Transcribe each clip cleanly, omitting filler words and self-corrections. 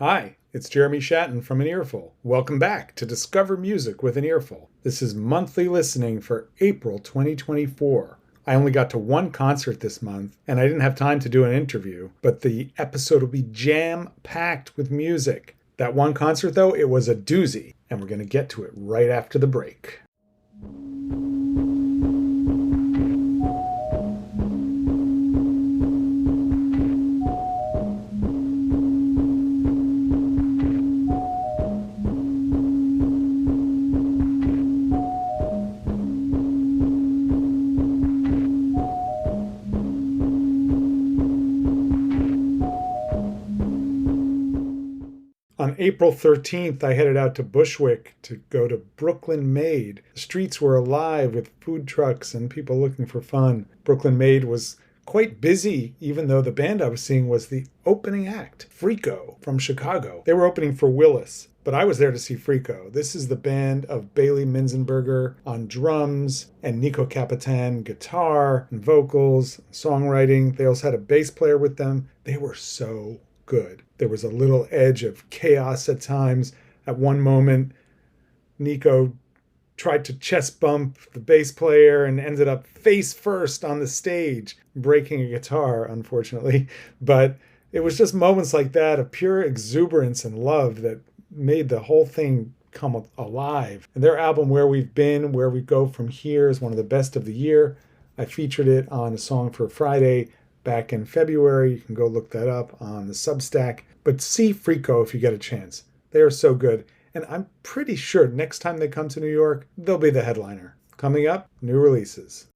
Hi, it's Jeremy Shatton from An Earful. Welcome back to Discover Music with An Earful. This is monthly listening for April 2024. I only got to one concert this month, and I didn't have time to do an interview, but the episode will be jam-packed with music. That one concert, though, it was a doozy, and we're going to get to it right after the break. On April 13th, I headed out to Bushwick to go to Brooklyn Made. The streets were alive with food trucks and people looking for fun. Brooklyn Made was quite busy, even though the band I was seeing was the opening act, Freako from Chicago. They were opening for Willis, but I was there to see Freako. This is the band of Bailey Minzenberger on drums and Nico Capitan guitar and vocals, songwriting. They also had a bass player with them. They were so good. There was a little edge of chaos at times. At one moment, Nico tried to chest bump the bass player and ended up face first on the stage, breaking a guitar, unfortunately. But it was just moments like that of pure exuberance and love that made the whole thing come alive. And their album, Where We've Been, Where We Go From Here, is one of the best of the year. I featured it on A Song for Friday back in February. You can go look that up on the Substack. But see Freako if you get a chance. They are so good. And I'm pretty sure next time they come to New York, they'll be the headliner. Coming up, new releases.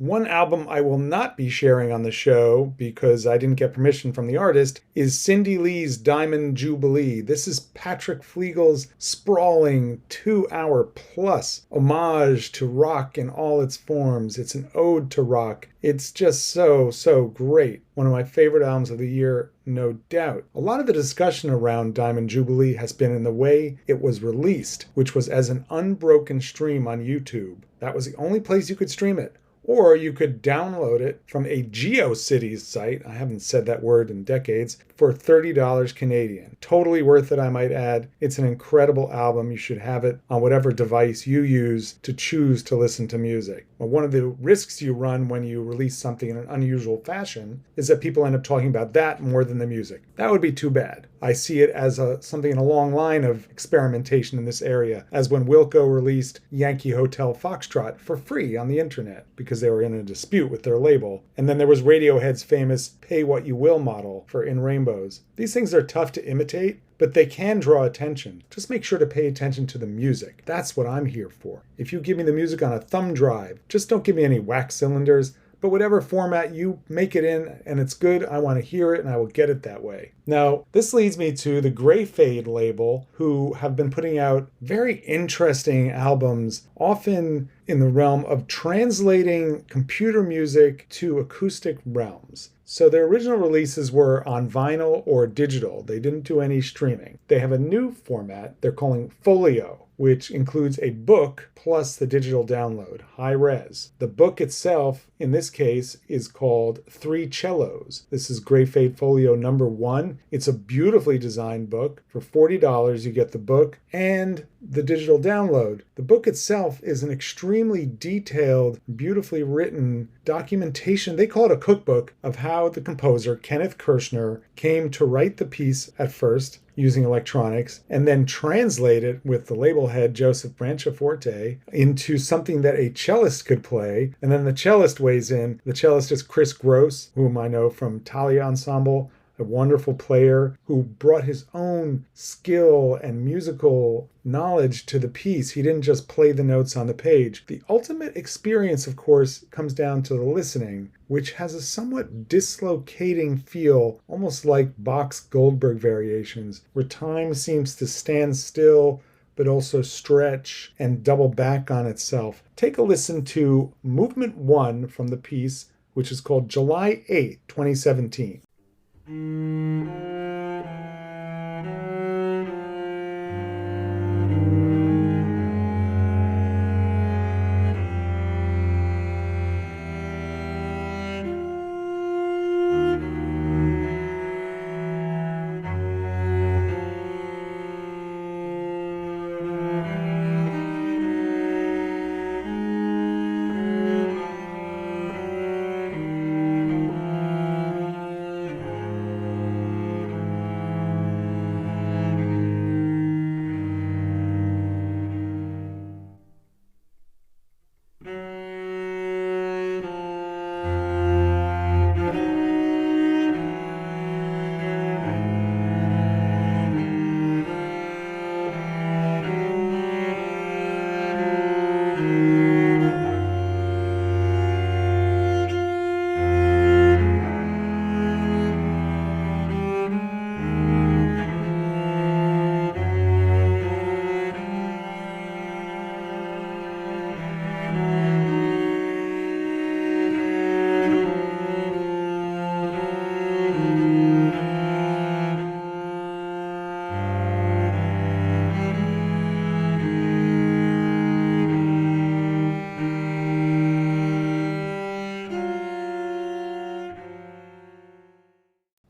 One album I will not be sharing on the show because I didn't get permission from the artist is Cindy Lee's Diamond Jubilee. This is Patrick Flegel's sprawling 2-hour plus homage to rock in all its forms. It's an ode to rock. It's just so great. One of my favorite albums of the year, no doubt. A lot of the discussion around Diamond Jubilee has been in the way it was released, which was as an unbroken stream on YouTube. That was the only place you could stream it. Or you could download it from a GeoCities site, I haven't said that word in decades, for $30 Canadian. Totally worth it, I might add. It's an incredible album. You should have it on whatever device you use to choose to listen to music. Well, one of the risks you run when you release something in an unusual fashion is that people end up talking about that more than the music. That would be too bad. I see it as something in a long line of experimentation in this area, as when Wilco released Yankee Hotel Foxtrot for free on the internet because they were in a dispute with their label. And then there was Radiohead's famous Pay What You Will model for In Rainbows. These things are tough to imitate, but they can draw attention. Just make sure to pay attention to the music. That's what I'm here for. If you give me the music on a thumb drive, just don't give me any wax cylinders. But whatever format you make it in and it's good, I want to hear it and I will get it that way. Now, this leads me to the Grey Fade label, who have been putting out very interesting albums, often in the realm of translating computer music to acoustic realms. So their original releases were on vinyl or digital. They didn't do any streaming. They have a new format they're calling Folio, which includes a book plus the digital download, high res. The book itself, in this case, is called Three Cellos. This is Grey Fade Folio number 1. It's a beautifully designed book. For $40, you get the book and the digital download. The book itself is an extremely detailed, beautifully written documentation. They call it a cookbook of how the composer, Kenneth Kirshner, came to write the piece at first using electronics and then translate it with the label head, Joseph Branchiforte, into something that a cellist could play. And then the cellist weighs in. The cellist is Chris Gross, whom I know from Talia Ensemble, a wonderful player who brought his own skill and musical knowledge to the piece. He didn't just play the notes on the page. The ultimate experience, of course, comes down to the listening, which has a somewhat dislocating feel, almost like Bach's Goldberg variations, where time seems to stand still but also stretch and double back on itself. Take a listen to Movement 1 from the piece, which is called July 8, 2017.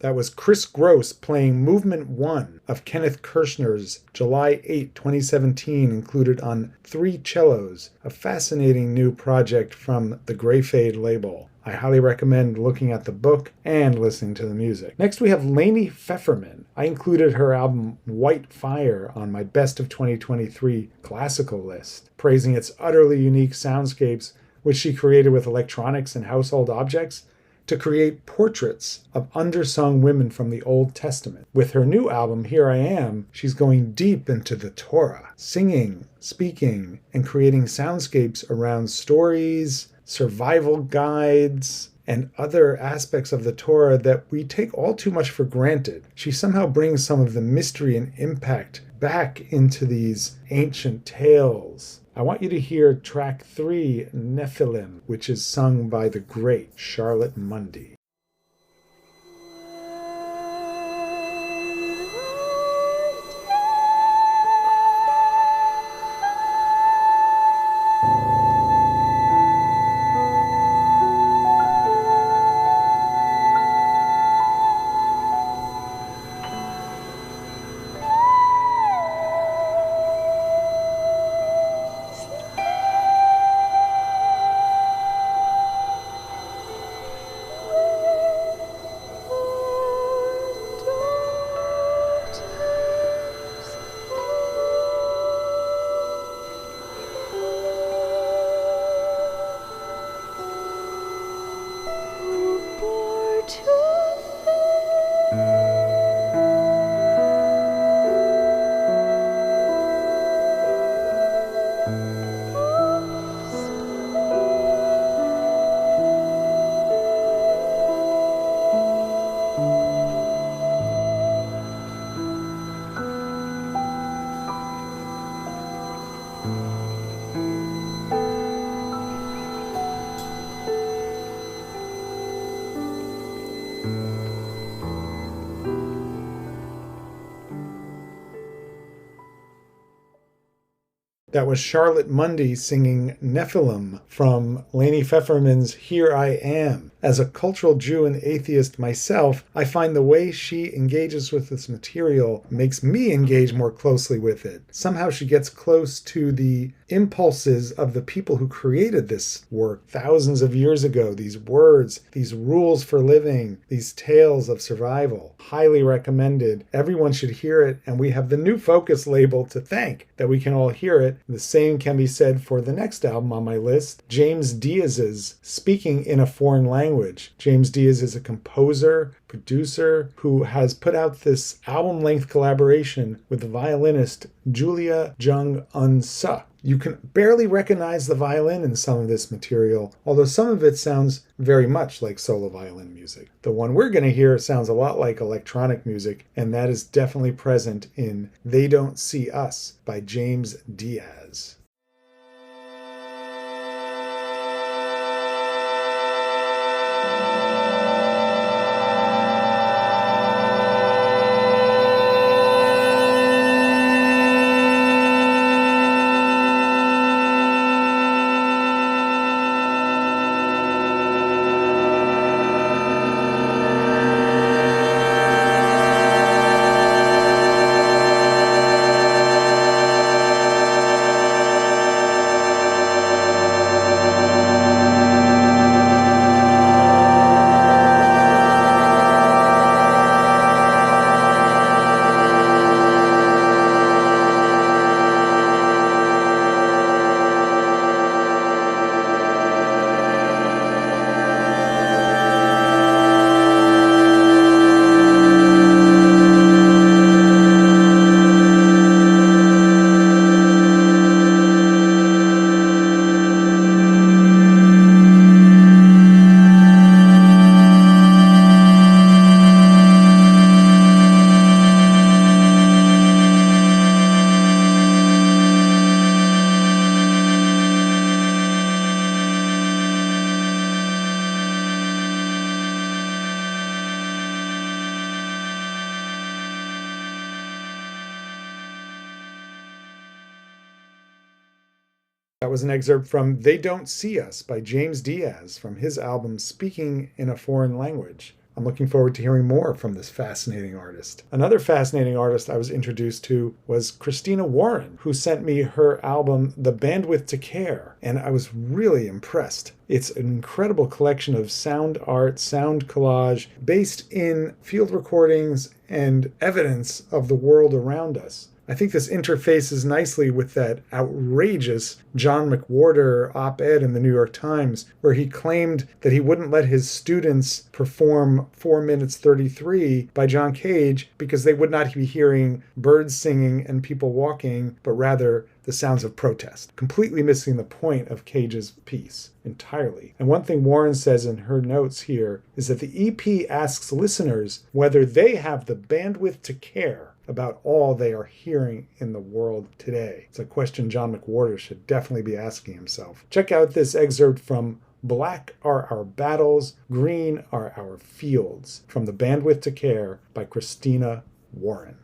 That was Chris Gross playing Movement 1 of Kenneth Kirshner's July 8, 2017, included on 3 Cellos, a fascinating new project from the Greyfade label. I highly recommend looking at the book and listening to the music. Next we have Leni Pfefferman. I included her album White Fire on my Best of 2023 classical list, praising its utterly unique soundscapes, which she created with electronics and household objects, to create portraits of undersung women from the Old Testament. With her new album, Here I Am, she's going deep into the Torah, singing, speaking, and creating soundscapes around stories, survival guides, and other aspects of the Torah that we take all too much for granted. She somehow brings some of the mystery and impact back into these ancient tales. I want you to hear track 3, Nephilim, which is sung by the great Charlotte Mundy. That was Charlotte Mundy singing Nephilim from Leni Pfefferman's Here I Am. As a cultural Jew and atheist myself, I find the way she engages with this material makes me engage more closely with it. Somehow she gets close to the impulses of the people who created this work thousands of years ago. These words, these rules for living, these tales of survival. Highly recommended. Everyone should hear it, and we have the New Focus label to thank that we can all hear it. The same can be said for the next album on my list, James Diaz's Speaking in a Foreign Language. James Diaz is a composer, producer, who has put out this album-length collaboration with the violinist Julia Jung-Un Suh. You can barely recognize the violin in some of this material, although some of it sounds very much like solo violin music. The one we're going to hear sounds a lot like electronic music, and that is definitely present in They Don't See Us by James Diaz. That was an excerpt from They Don't See Us by James Diaz from his album Speaking in a Foreign Language. I'm looking forward to hearing more from this fascinating artist. Another fascinating artist I was introduced to was Christina Warren, who sent me her album The Bandwidth to Care, and I was really impressed. It's an incredible collection of sound art, sound collage, based in field recordings and evidence of the world around us. I think this interfaces nicely with that outrageous John McWhorter op-ed in the New York Times, where he claimed that he wouldn't let his students perform 4 minutes 33 by John Cage because they would not be hearing birds singing and people walking, but rather the sounds of protest, completely missing the point of Cage's piece entirely. And one thing Warren says in her notes here is that the EP asks listeners whether they have the bandwidth to care about all they are hearing in the world today. It's a question John McWhorter should definitely be asking himself. Check out this excerpt from Black Are Our Battles, Green Are Our Fields, from The Bandwidth to Care by Christina Warren.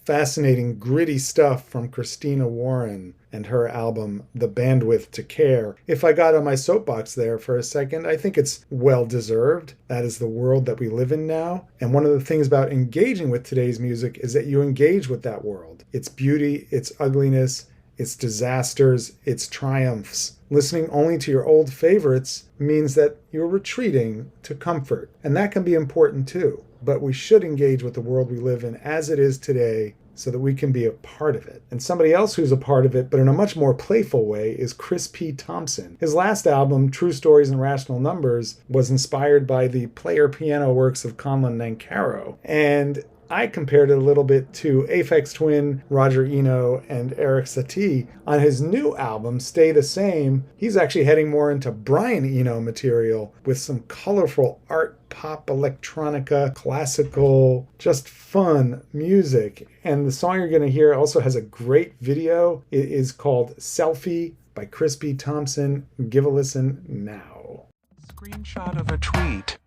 Fascinating, gritty stuff from Christina Warren and her album, The Bandwidth to Care. If I got on my soapbox there for a second, I think it's well-deserved. That is the world that we live in now. And one of the things about engaging with today's music is that you engage with that world. Its beauty, its ugliness, its disasters, its triumphs. Listening only to your old favorites means that you're retreating to comfort. And that can be important too. But we should engage with the world we live in as it is today so that we can be a part of it. And somebody else who's a part of it, but in a much more playful way, is Chris P. Thompson. His last album, True Stories and Rational Numbers, was inspired by the player piano works of Conlon Nancarrow. And I compared it a little bit to Aphex Twin, Roger Eno, and Eric Satie. On his new album, Stay the Same, he's actually heading more into Brian Eno material with some colorful art, pop, electronica, classical, just fun music. And the song you're going to hear also has a great video. It is called Selfie by Chris P. Thompson. Give a listen now. Screenshot of a tweet.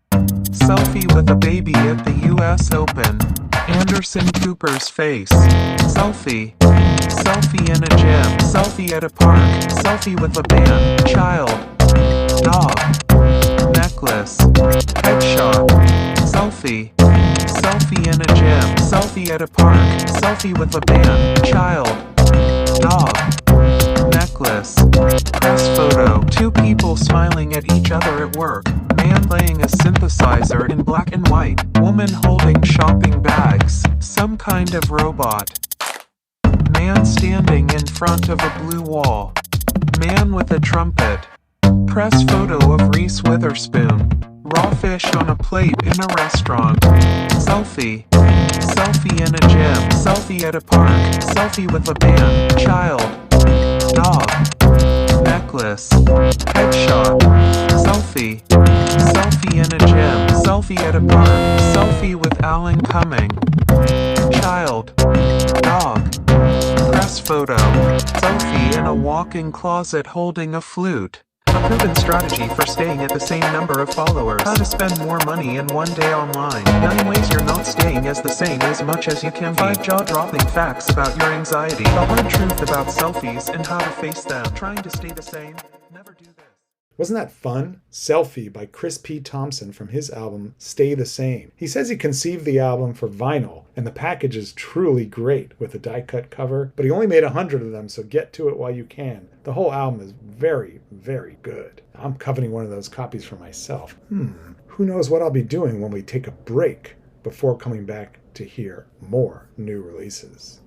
Selfie with a baby at the US Open. Anderson Cooper's face. Selfie. Selfie in a gym. Selfie at a park. Selfie with a band. Child. Dog. Necklace. Headshot. Selfie. Selfie in a gym. Selfie at a park. Selfie with a band. Child. Dog. Necklace. Press photo. Two people smiling at each other at work. Man laying a synthesizer in black and white. Woman holding shopping bags. Some kind of robot. Man standing in front of a blue wall. Man with a trumpet. Press photo of Reese Witherspoon. Raw fish on a plate in a restaurant. Selfie. Selfie in a gym. Selfie at a park. Selfie with a band. Child. Dog. Necklace. Headshot. Selfie. Selfie in a gym. Selfie at a park. Selfie with Alan Cumming. Child. Dog. Press photo. Selfie in a walk-in closet holding a flute. A proven strategy for staying at the same number of followers. How to spend more money in one day online. 9 ways you're not staying as the same as much as you can be. 5 jaw-dropping facts about your anxiety. The hard truth about selfies and how to face them. Trying to stay the same? Never do this. Wasn't that fun? Selfie by Chris P. Thompson from his album Stay the Same. He says he conceived the album for vinyl, and the package is truly great with a die-cut cover, but he only made 100 of them, so get to it while you can. The whole album is very, very good. I'm coveting one of those copies for myself. Who knows what I'll be doing when we take a break before coming back to hear more new releases.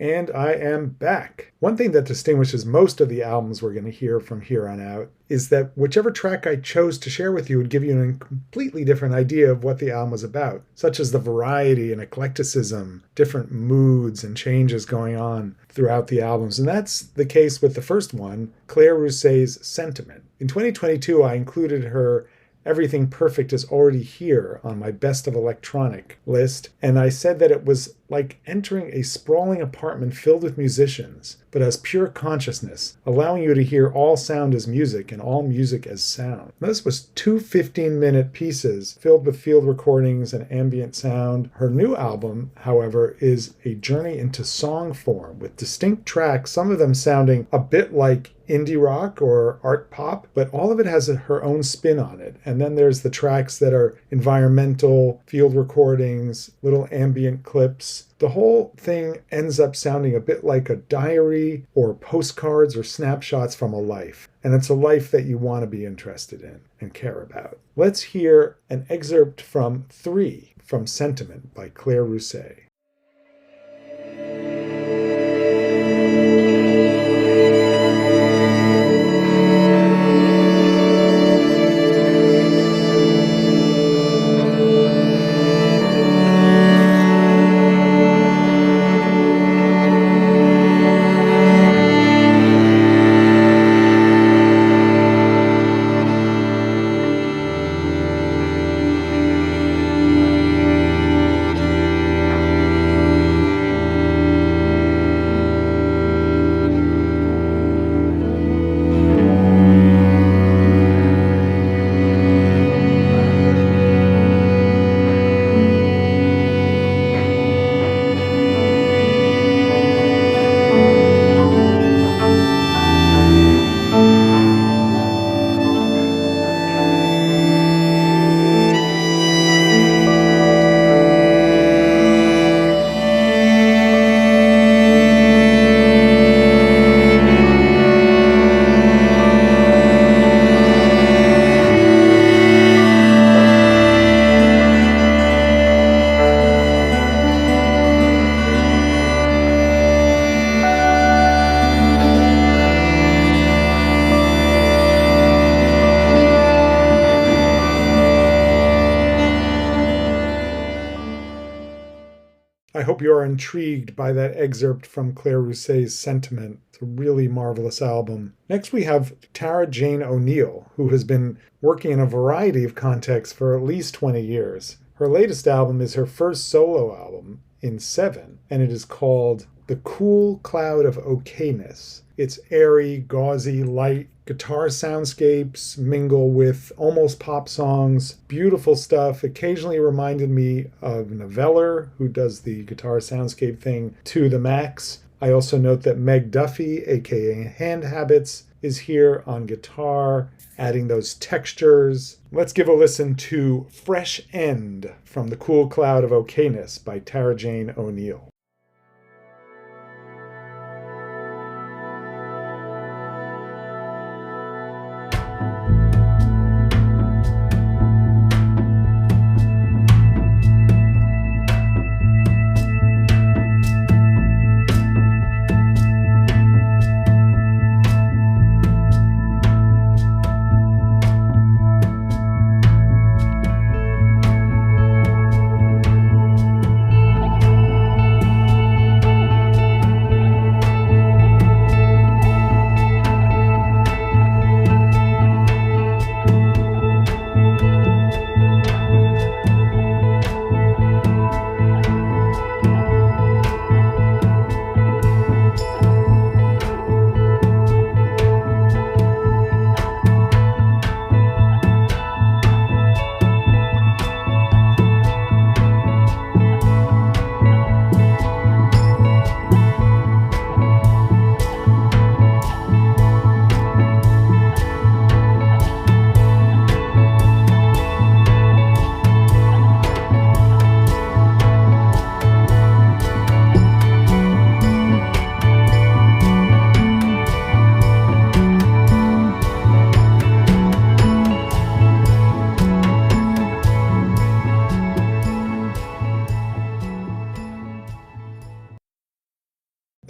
And I am back. One thing that distinguishes most of the albums we're going to hear from here on out is that whichever track I chose to share with you would give you a completely different idea of what the album was about, such as the variety and eclecticism, different moods and changes going on throughout the albums. And that's the case with the first one, Claire Rousset's Sentiment. In 2022, I included her Everything Perfect Is Already Here on my Best of Electronic list, and I said that it was like entering a sprawling apartment filled with musicians, but as pure consciousness, allowing you to hear all sound as music and all music as sound. Now, this was 2 15-minute pieces filled with field recordings and ambient sound. Her new album, however, is a journey into song form with distinct tracks, some of them sounding a bit like indie rock or art pop, but all of it has her own spin on it. And then there's the tracks that are environmental, field recordings, little ambient clips. The whole thing ends up sounding a bit like a diary or postcards or snapshots from a life. And it's a life that you want to be interested in and care about. Let's hear an excerpt from 3 from Sentiment by Claire Rousset. I hope you are intrigued by that excerpt from Claire Rousset's Sentiment. It's a really marvelous album. Next we have Tara Jane O'Neill, who has been working in a variety of contexts for at least 20 years. Her latest album is her first solo album in 7, and it is called The Cool Cloud of Okayness. It's airy, gauzy, light. Guitar soundscapes mingle with almost pop songs. Beautiful stuff. Occasionally reminded me of Noveller, who does the guitar soundscape thing to the max. I also note that Meg Duffy, aka Hand Habits, is here on guitar, adding those textures. Let's give a listen to Fresh End from The Cool Cloud of Okayness by Tara Jane O'Neill.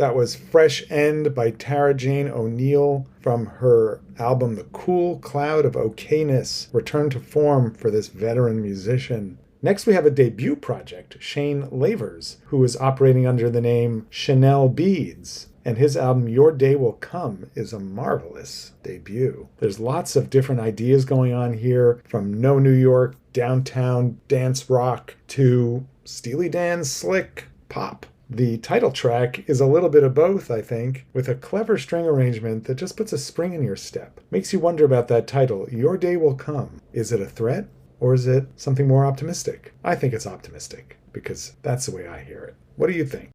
That was Fresh End by Tara Jane O'Neill from her album The Cool Cloud of Okayness, return to form for this veteran musician. Next, we have a debut project, Shane Lavers, who is operating under the name Chanel Beads, and his album Your Day Will Come is a marvelous debut. There's lots of different ideas going on here, from No New York, downtown dance rock to Steely Dan's slick pop. The title track is a little bit of both, I think, with a clever string arrangement that just puts a spring in your step. Makes you wonder about that title, Your Day Will Come. Is it a threat, or is it something more optimistic? I think it's optimistic, because that's the way I hear it. What do you think?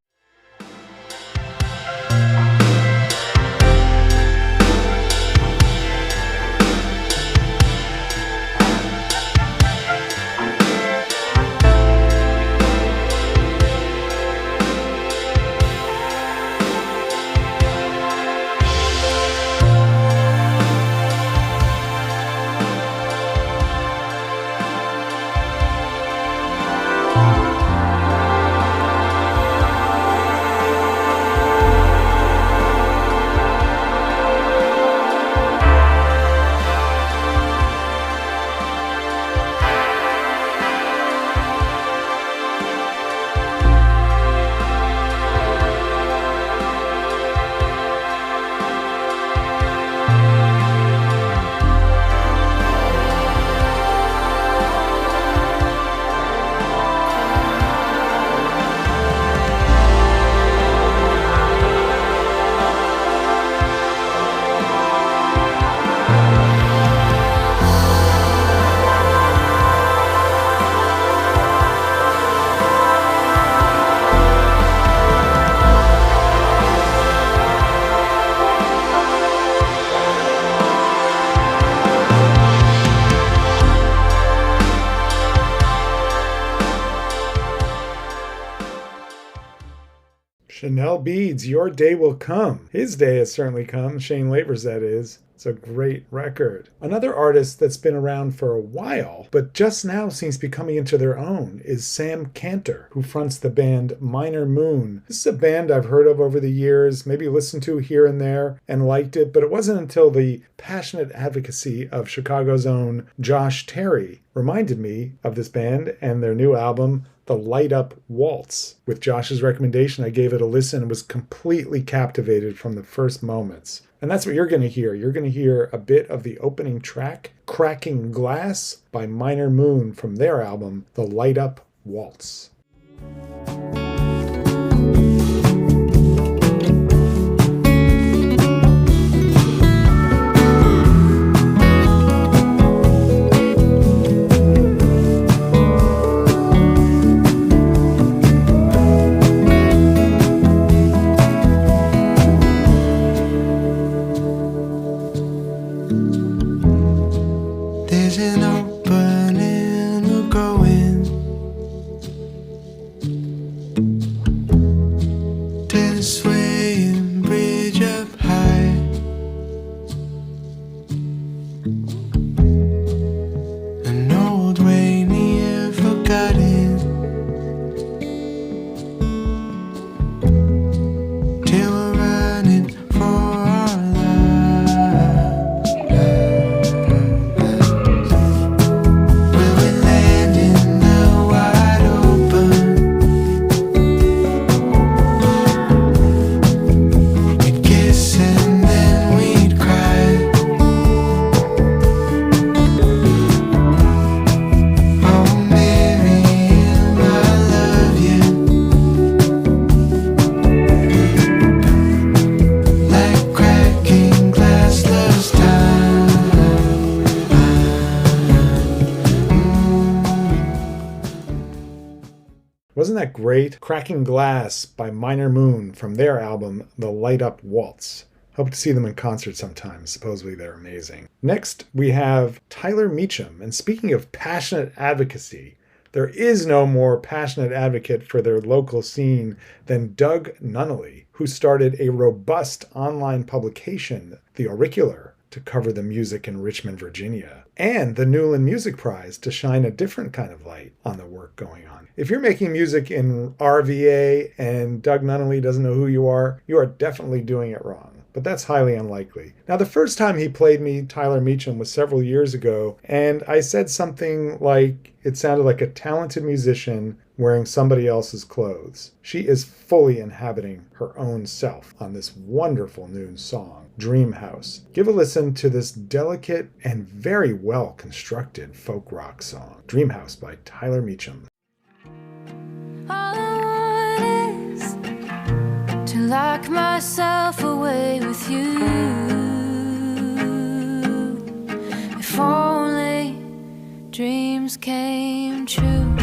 Chanel Beads, Your Day Will Come. His day has certainly come. Shane Lavers, that is. It's a great record. Another artist that's been around for a while, but just now seems to be coming into their own, is Sam Cantor, who fronts the band Minor Moon. This is a band I've heard of over the years, maybe listened to here and there and liked it, but it wasn't until the passionate advocacy of Chicago's own Josh Terry reminded me of this band and their new album, The Light Up Waltz. With Josh's recommendation, I gave it a listen and was completely captivated from the first moments. And that's what you're going to hear. You're going to hear a bit of the opening track, Cracking Glass, by Minor Moon from their album, The Light Up Waltz. Wasn't that great? Cracking Glass by Minor Moon from their album, The Light Up Waltz. Hope to see them in concert sometime. Supposedly they're amazing. Next, we have Tyler Meacham. And speaking of passionate advocacy, there is no more passionate advocate for their local scene than Doug Nunnally, who started a robust online publication, The Auricular, to cover the music in Richmond, Virginia, and the Newland Music Prize to shine a different kind of light on the work going on. If you're making music in RVA and Doug Nunnally doesn't know who you are definitely doing it wrong. But that's highly unlikely. Now, the first time he played me Tyler Meacham was several years ago, and I said something like it sounded like a talented musician wearing somebody else's clothes. She is fully inhabiting her own self on this wonderful new song, Dream House. Give a listen to this delicate and very well constructed folk rock song, Dream House by Tyler Meacham. All I want is to lock myself away with you. If only dreams came true.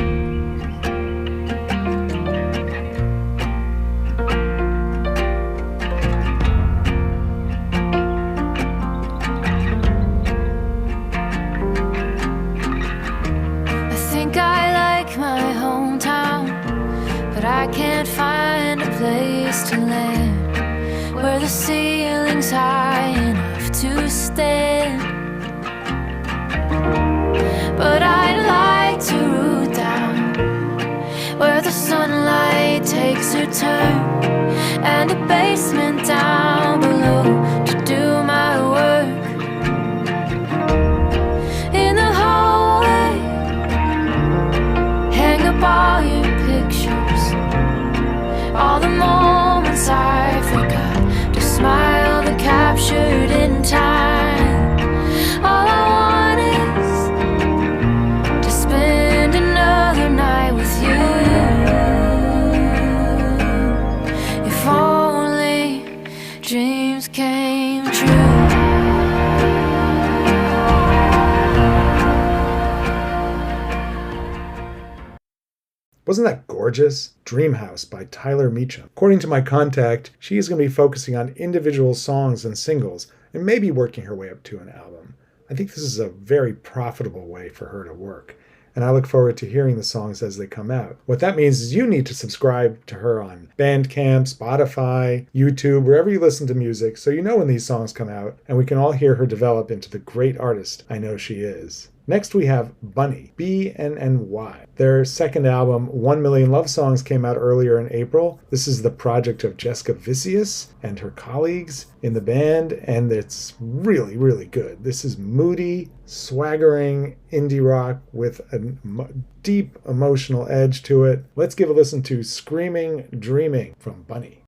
I can't find a place to land where the ceiling's high enough to stand. But I'd like to root down where the sunlight takes a turn, and a basement down below to do my work. In the hallway, hang up all your pictures, all the moments I forgot to smile that captured in time. All I want is to spend another night with you. If only dreams came true. Wasn't that gorgeous? Dream House by Tyler Meacham. According to my contact, she is going to be focusing on individual songs and singles and maybe working her way up to an album. I think this is a very profitable way for her to work, and I look forward to hearing the songs as they come out. What that means is you need to subscribe to her on Bandcamp, Spotify, YouTube, wherever you listen to music, so you know when these songs come out, and we can all hear her develop into the great artist I know she is. Next we have Bunny, B-N-N-Y. Their second album, 1 Million Love Songs, came out earlier in April. This is the project of Jessica Vicious and her colleagues in the band, and it's really, really good. This is moody, swaggering indie rock with a deep emotional edge to it. Let's give a listen to Screaming Dreaming from Bunny.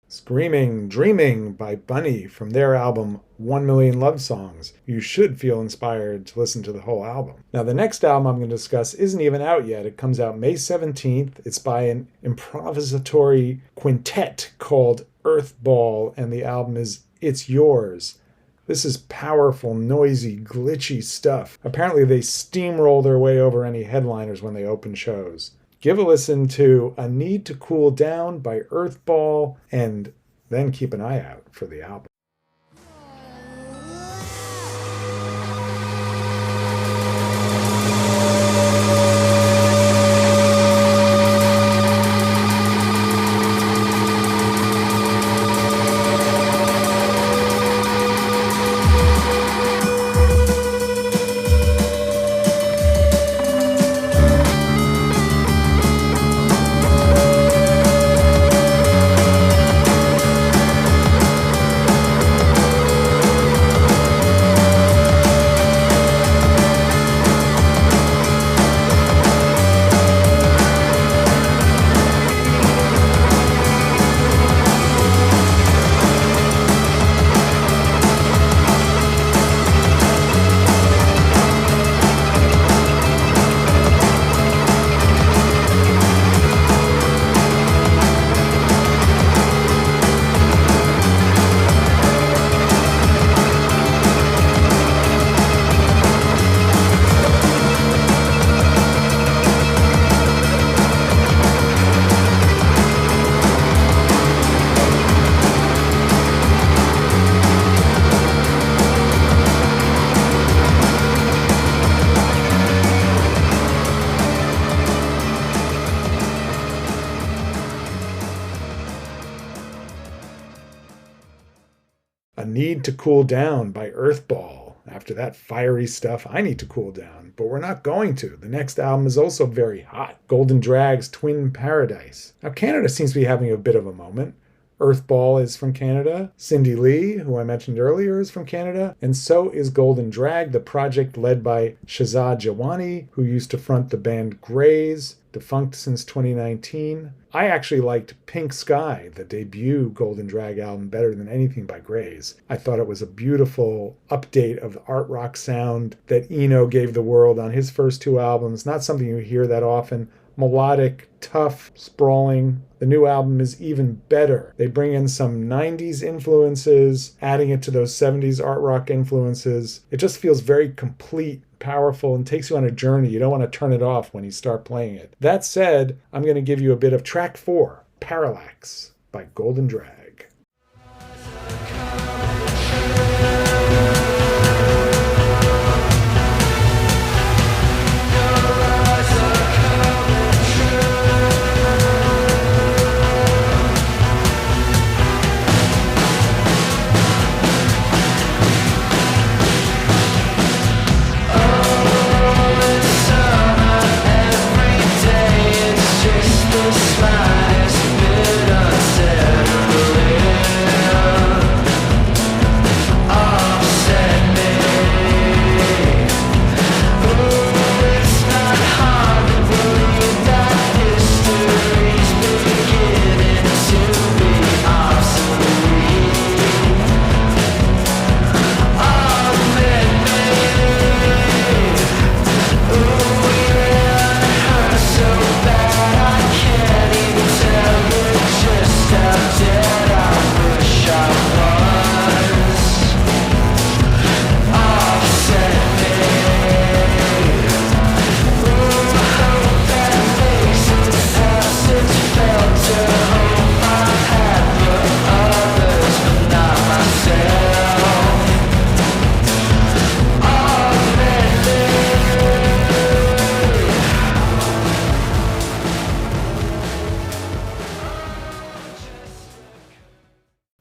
Screaming Dreaming by Bunny from their album 1 Million Love Songs. You should feel inspired to listen to the whole album. Now, the next album I'm going to discuss isn't even out yet. It comes out May 17th. It's by an improvisatory quintet called Earthball, and the album is It's Yours. This is powerful, noisy, glitchy stuff. Apparently they steamroll their way over any headliners when they open shows. Give a listen to A Need to Cool Down by Earthball, and then keep an eye out for the album. A Need to Cool Down by Earthball. After that fiery stuff, I need to cool down, but we're not going to. The next album is also very hot. Golden Drag's Twin Paradise. Now, Canada seems to be having a bit of a moment. Earthball is from Canada. Cindy Lee, who I mentioned earlier, is from Canada. And so is Golden Drag, the project led by Shahzad Jawani, who used to front the band Grays, defunct since 2019. I actually liked Pink Sky, the debut Golden Drag album, better than anything by Grays. I thought it was a beautiful update of the art rock sound that Eno gave the world on his first two albums. Not something you hear that often. Melodic, tough, sprawling. The new album is even better. They bring in some 90s influences, adding it to those 70s art rock influences. It just feels very complete, powerful, and takes you on a journey. You don't want to turn it off when you start playing it. That said, I'm going to give you a bit of track 4, Parallax by Golden Drag.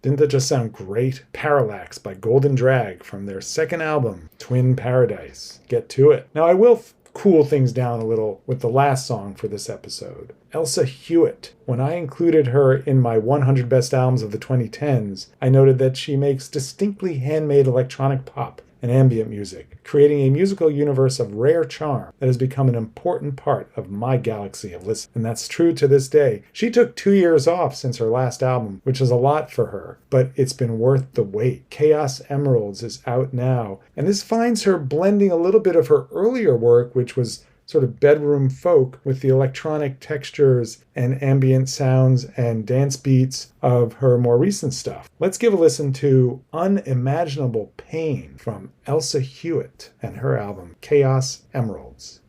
Didn't that just sound great? Parallax by Golden Drag from their second album, Twin Paradise. Get to it. Now I will cool things down a little with the last song for this episode. Elsa Hewitt. When I included her in my 100 best albums of the 2010s, I noted that she makes distinctly handmade electronic pop and ambient music, creating a musical universe of rare charm that has become an important part of my galaxy of listeners. And that's true to this day. She took 2 years off since her last album, which is a lot for her, but it's been worth the wait. Chaos Emeralds is out now, and this finds her blending a little bit of her earlier work, which was sort of bedroom folk, with the electronic textures and ambient sounds and dance beats of her more recent stuff. Let's give a listen to Unimaginable Pain from Elsa Hewitt and her album Chaos Emeralds.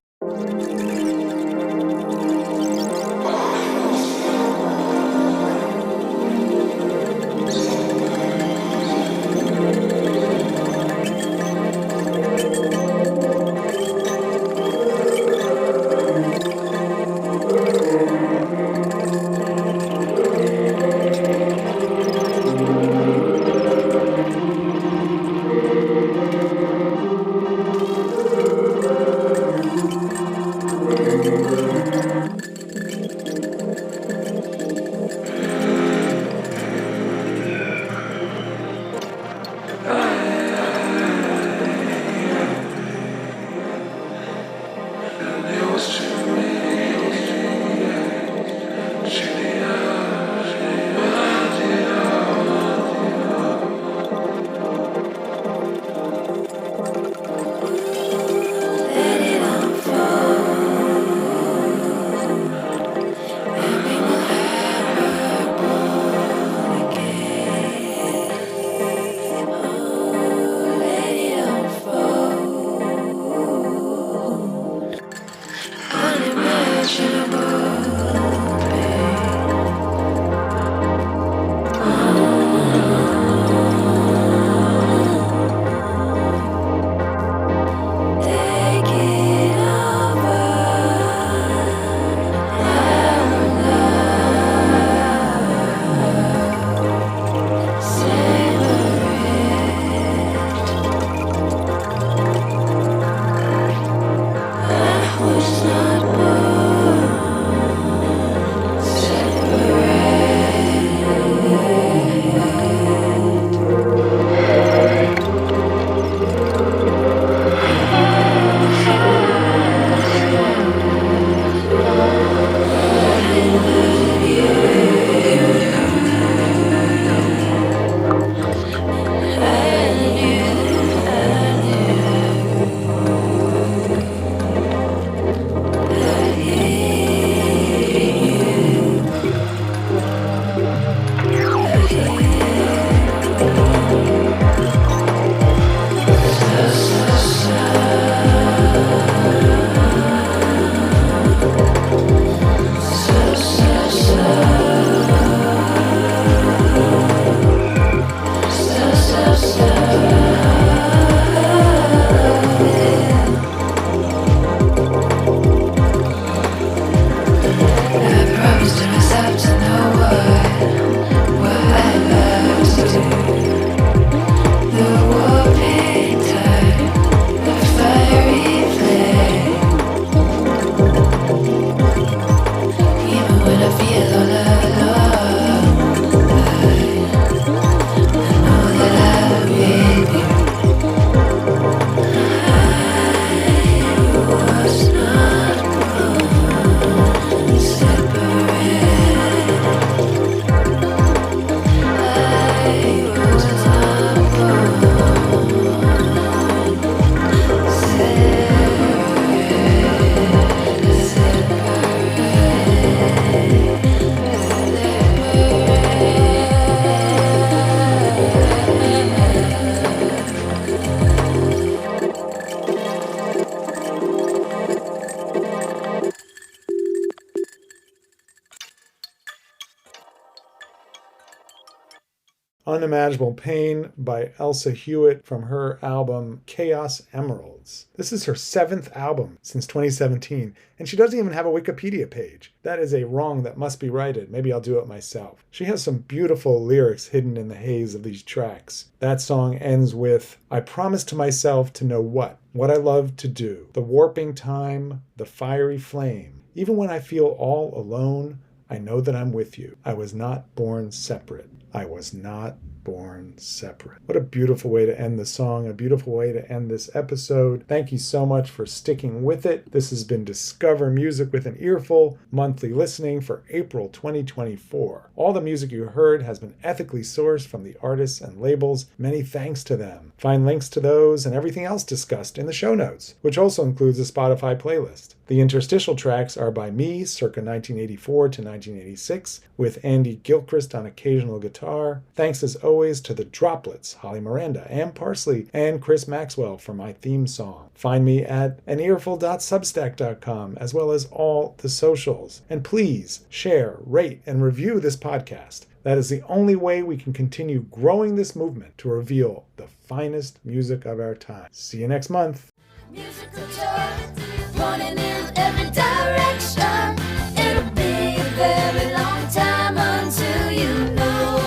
Unimaginable Pain by Elsa Hewitt from her album Chaos Emeralds. This is her 7th album since 2017, and she doesn't even have a Wikipedia page. That is a wrong that must be righted. Maybe I'll do it myself. She has some beautiful lyrics hidden in the haze of these tracks. That song ends with, I promise to myself to know what I love to do, the warping time, the fiery flame. Even when I feel all alone, I know that I'm with you. I was not born separate. I was not born separate. What a beautiful way to end the song, a beautiful way to end this episode. Thank you so much for sticking with it. This has been Discover Music with an Earful, monthly listening for April 2024. All the music you heard has been ethically sourced from the artists and labels. Many thanks to them. Find links to those and everything else discussed in the show notes, which also includes a Spotify playlist. The interstitial tracks are by me, circa 1984 to 1986, with Andy Gilchrist on occasional guitar. Thanks as always to the Droplets, Holly Miranda, Ann Parsley, and Chris Maxwell for my theme song. Find me at anearful.substack.com, as well as all the socials. And please share, rate, and review this podcast. That is the only way we can continue growing this movement to reveal the finest music of our time. See you next month. Musical tour, running in every direction. It'll be a very long time until you know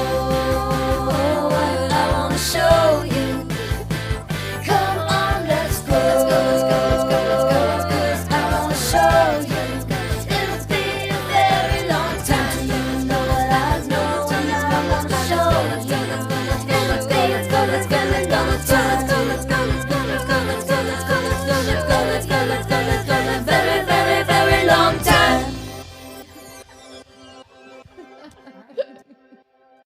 what I wanna show you. Come on, let's go. Let's go, let's go, let's go, let's go, let's go. 'Cause I wanna show you. It'll be a very long time till you know what I know. I wanna show you. Let's go, let's go, let's go, let's go, let's go, let's go, let's go, let's go, let's go, let's go, let's go, let's go, let's go, let's go, let's go, let's go, let's go.